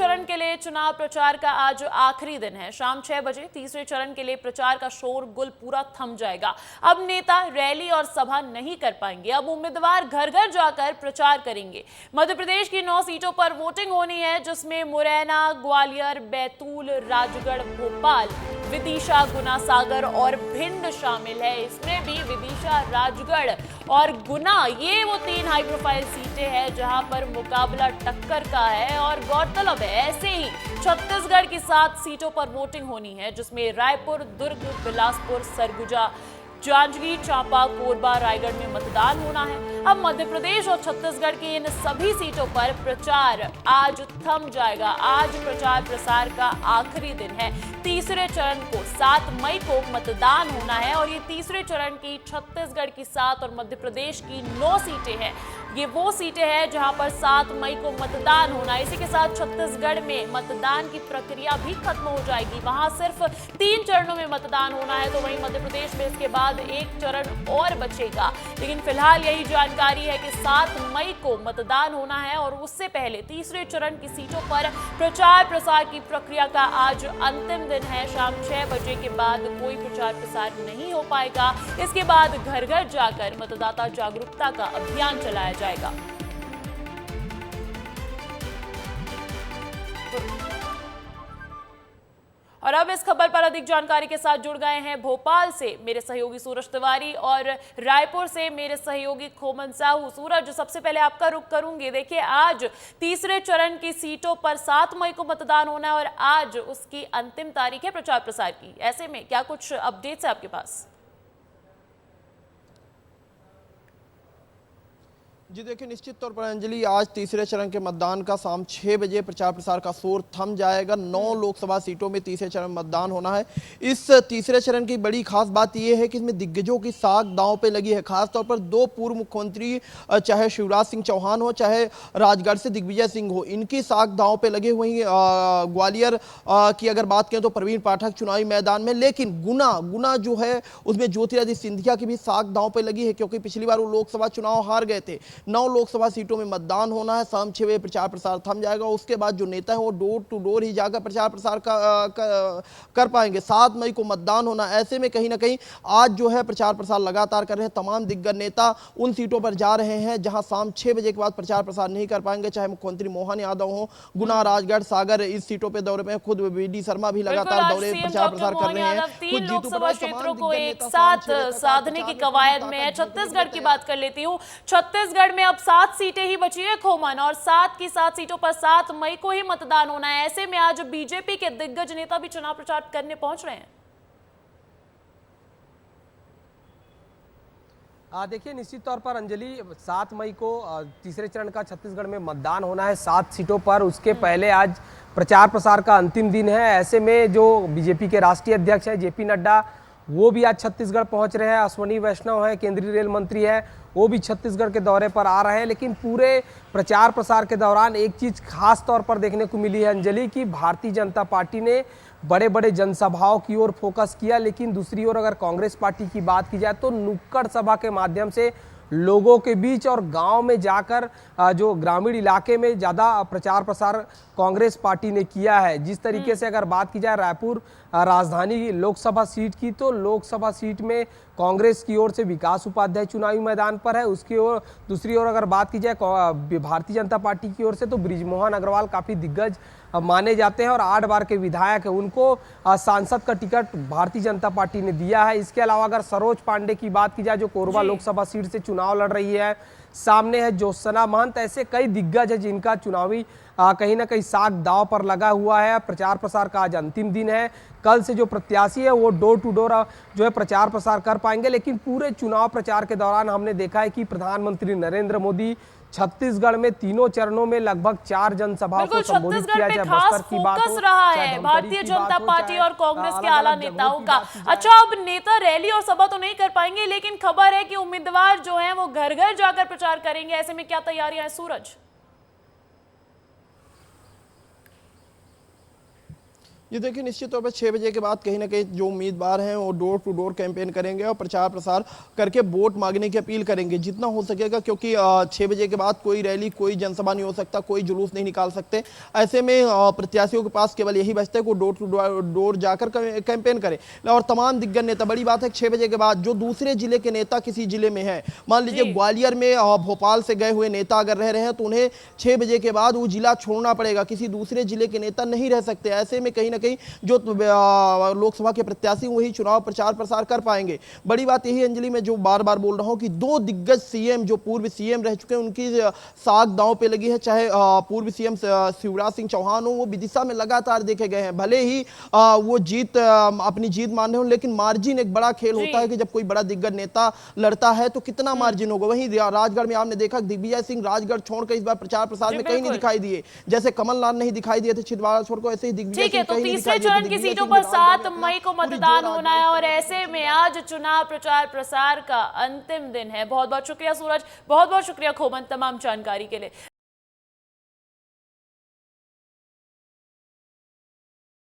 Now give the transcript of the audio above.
चरण के लिए चुनाव प्रचार का आज आखिरी दिन है। शाम 6 बजे तीसरे चरण के लिए प्रचार का शोरगुल पूरा थम जाएगा। अब नेता रैली और सभा नहीं कर पाएंगे। अब उम्मीदवार घर घर जाकर प्रचार करेंगे। मध्य प्रदेश की 9 सीटों पर वोटिंग होनी है, जिसमें मुरैना, ग्वालियर, बैतूल, राजगढ़, भोपाल, विदिशा, गुना, सागर और भिंड शामिल है। इसमें भी विदिशा, राजगढ़ और गुना, ये वो 3 हाई प्रोफाइल सीटें हैं जहां पर मुकाबला टक्कर का है। और गौरतलब है, ऐसे ही छत्तीसगढ़ की 7 सीटों पर वोटिंग होनी है, जिसमें रायपुर, दुर्ग, बिलासपुर, सरगुजा, जांजगीर चांपा, कोरबा, रायगढ़ में मतदान होना है। अब मध्य प्रदेश और छत्तीसगढ़ की इन सभी सीटों पर प्रचार आज थम जाएगा। आज प्रचार प्रसार का आखिरी दिन है। तीसरे चरण को 7 मई को मतदान होना है और ये तीसरे चरण की छत्तीसगढ़ की 7 और मध्य प्रदेश की 9 सीटें हैं। ये वो सीटें हैं जहां पर 7 मई को मतदान होना है। इसी के साथ छत्तीसगढ़ में मतदान की प्रक्रिया भी खत्म हो जाएगी। वहां सिर्फ 3 चरणों में मतदान होना है, तो वहीं मध्य प्रदेश में इसके बाद एक चरण और बचेगा। लेकिन फिलहाल यही जानकारी है कि 7 मई को मतदान होना है और उससे पहले तीसरे चरण की सीटों पर प्रचार प्रसार की प्रक्रिया का आज अंतिम दिन है। शाम 6 बजे के बाद कोई प्रचार प्रसार नहीं हो पाएगा। इसके बाद घर घर जाकर मतदाता जागरूकता का अभियान चलाया जाएगा। और अब इस खबर पर अधिक जानकारी के साथ जुड़ गए हैं भोपाल से मेरे सहयोगी सूरज तिवारी और रायपुर से मेरे सहयोगी खोमन साहू। सूरज, सबसे पहले आपका रुख करूंगी। देखिए, आज तीसरे चरण की सीटों पर 7 मई को मतदान होना है और आज उसकी अंतिम तारीख है प्रचार प्रसार की। ऐसे में क्या कुछ अपडेट्स है आपके पास? जी देखिए, निश्चित तौर पर अंजलि, आज तीसरे चरण के मतदान का शाम 6 बजे प्रचार प्रसार का शोर थम जाएगा। 9 लोकसभा सीटों में तीसरे चरण में मतदान होना है। इस तीसरे चरण की बड़ी खास बात यह है कि इसमें दिग्गजों की साख दांव पे लगी है। खासतौर पर 2 पूर्व मुख्यमंत्री, चाहे शिवराज सिंह चौहान हो, चाहे राजगढ़ से दिग्विजय सिंह हो, इनकी साख दांव पे लगे हुए हैं। ग्वालियर की अगर बात करें तो प्रवीण पाठक चुनावी मैदान में, लेकिन गुना जो है उसमें ज्योतिरादित्य सिंधिया की भी साख दांव पे लगी है, क्योंकि पिछली बार वो लोकसभा चुनाव हार गए थे। 9 लोकसभा सीटों में मतदान होना है। शाम 6 बजे प्रचार प्रसार थम जाएगा। उसके बाद जो नेता है वो डोर टू डोर ही जाकर प्रचार प्रसार कर पाएंगे। 7 मई को मतदान होना, ऐसे में कहीं ना कहीं आज जो है प्रचार प्रसार लगातार कर रहे हैं। तमाम दिग्गज नेता उन सीटों पर जा रहे हैं जहां शाम 6 बजे के बाद प्रचार प्रसार नहीं कर पाएंगे, चाहे मुख्यमंत्री मोहन यादव हो, गुना, राजगढ़, सागर, इस सीटों पर दौरे में। खुद वी.डी. शर्मा भी लगातार दौरे प्रचार प्रसार कर रहे हैं। 3 लोकसभा क्षेत्रों को एक साथ साधने की कवायद में है। छत्तीसगढ़ की बात कर लेती हूँ। छत्तीसगढ़ में अब 7 सीटें ही बची है खोमन, और 7 की 7 सीटों पर 7 मई को ही मतदान होना है। ऐसे में आज बीजेपी के दिग्गज नेता भी चुनाव प्रचार करने पहुंच रहे हैं। देखिए, निश्चित तौर पर अंजलि, 7 मई को तीसरे चरण का छत्तीसगढ़ में मतदान होना है 7 सीटों पर। उसके पहले आज प्रचार प्रसार का अंतिम दिन है। ऐसे में जो बीजेपी के राष्ट्रीय अध्यक्ष है जेपी नड्डा, वो भी आज छत्तीसगढ़ पहुंच रहे हैं। अश्वनी वैष्णव है, केंद्रीय रेल मंत्री है, वो भी छत्तीसगढ़ के दौरे पर आ रहे हैं। लेकिन पूरे प्रचार प्रसार के दौरान एक चीज़ खास तौर पर देखने को मिली है अंजलि, कि भारतीय जनता पार्टी ने बड़े बड़े जनसभाओं की ओर फोकस किया, लेकिन दूसरी ओर अगर कांग्रेस पार्टी की बात की जाए तो नुक्कड़ सभा के माध्यम से लोगों के बीच और गांव में जाकर जो ग्रामीण इलाके में ज़्यादा प्रचार प्रसार कांग्रेस पार्टी ने किया है। जिस तरीके से अगर बात की जाए रायपुर राजधानी लोकसभा सीट की, तो लोकसभा सीट में कांग्रेस की ओर से विकास उपाध्याय चुनावी मैदान पर है। उसकी ओर दूसरी ओर अगर बात की जाए भारतीय जनता पार्टी की ओर से, तो बृजमोहन अग्रवाल काफ़ी दिग्गज माने जाते हैं और 8 बार के विधायक है। उनको सांसद का टिकट भारतीय जनता पार्टी ने दिया है। इसके अलावा अगर सरोज पांडे की बात की जाए, जो कोरबा लोकसभा सीट से चुनाव लड़ रही है, सामने है ज्योत्सना महंत, ऐसे कई दिग्गज है जिनका चुनावी कहीं ना कहीं साख दांव पर लगा हुआ है। प्रचार प्रसार का आज अंतिम दिन है। कल से जो प्रत्याशी है वो डोर टू डोर जो है प्रचार प्रसार कर पाएंगे। लेकिन पूरे चुनाव प्रचार के दौरान हमने देखा है कि प्रधानमंत्री नरेंद्र मोदी छत्तीसगढ़ में तीनों चरणों में लगभग 4 जनसभाओं को संबोधित किया। जाए बस्तर की बात हो, रहा है भारतीय जनता पार्टी और कांग्रेस के आला नेताओं का। अच्छा, अब नेता रैली और सभा तो नहीं कर पाएंगे, लेकिन खबर है कि उम्मीदवार जो हैं वो घर घर जाकर प्रचार करेंगे। ऐसे में क्या तैयारियां हैं सूरज? ये देखिए, निश्चित तौर पर 6 बजे के बाद कहीं ना कहीं जो उम्मीदवार हैं वो डोर टू डोर कैंपेन करेंगे और प्रचार प्रसार करके वोट मांगने की अपील करेंगे जितना हो सकेगा, क्योंकि 6 बजे के बाद कोई रैली, कोई जनसभा नहीं हो सकता, कोई जुलूस नहीं निकाल सकते। ऐसे में प्रत्याशियों के पास केवल यही बचता है कि वो डोर टू डोर जाकर कैंपेन करें। और तमाम दिग्गज नेता, बड़ी बात है 6 बजे के बाद जो दूसरे जिले के नेता किसी जिले में है, मान लीजिए ग्वालियर में भोपाल से गए हुए नेता अगर रह रहे हैं तो उन्हें 6 बजे के बाद वो जिला छोड़ना पड़ेगा, किसी दूसरे जिले के नेता नहीं रह सकते। ऐसे में कहीं ना कहीं जो लोकसभा के प्रत्याशी वही चुनाव प्रचार प्रसार कर पाएंगे। बड़ी बात यही अंजलि, मैं जो बार बार बोल रहा हूं कि 2 दिग्गज सीएम जो पूर्व सीएम रह चुके हैं उनकी साख दांव पे लगी है। चाहे पूर्व सीएम शिवराज सिंह चौहान हो, वो विदिशा में लगातार देखे गए हैं, भले ही वो अपनी जीत मान रहे हो, लेकिन मार्जिन एक बड़ा खेल होता है कि जब कोई बड़ा दिग्गज नेता लड़ता है तो कितना मार्जिन होगा। वहीं राजगढ़ में आपने देखा दिग्विजय सिंह राजगढ़ छोड़कर इस बार प्रचार प्रसार में कहीं नहीं दिखाई दिए, जैसे कमलनाथ नहीं दिखाई दिए थे छिंदवाड़ा छोड़कर, ऐसे ही दिग्विजय सिंह तो तीसरे चरण की सीटों पर 7 मई को मतदान होना है और ऐसे में आज चुनाव प्रचार प्रसार का अंतिम दिन है। बहुत बहुत शुक्रिया सूरज, बहुत बहुत शुक्रिया खोमन तमाम जानकारी के लिए।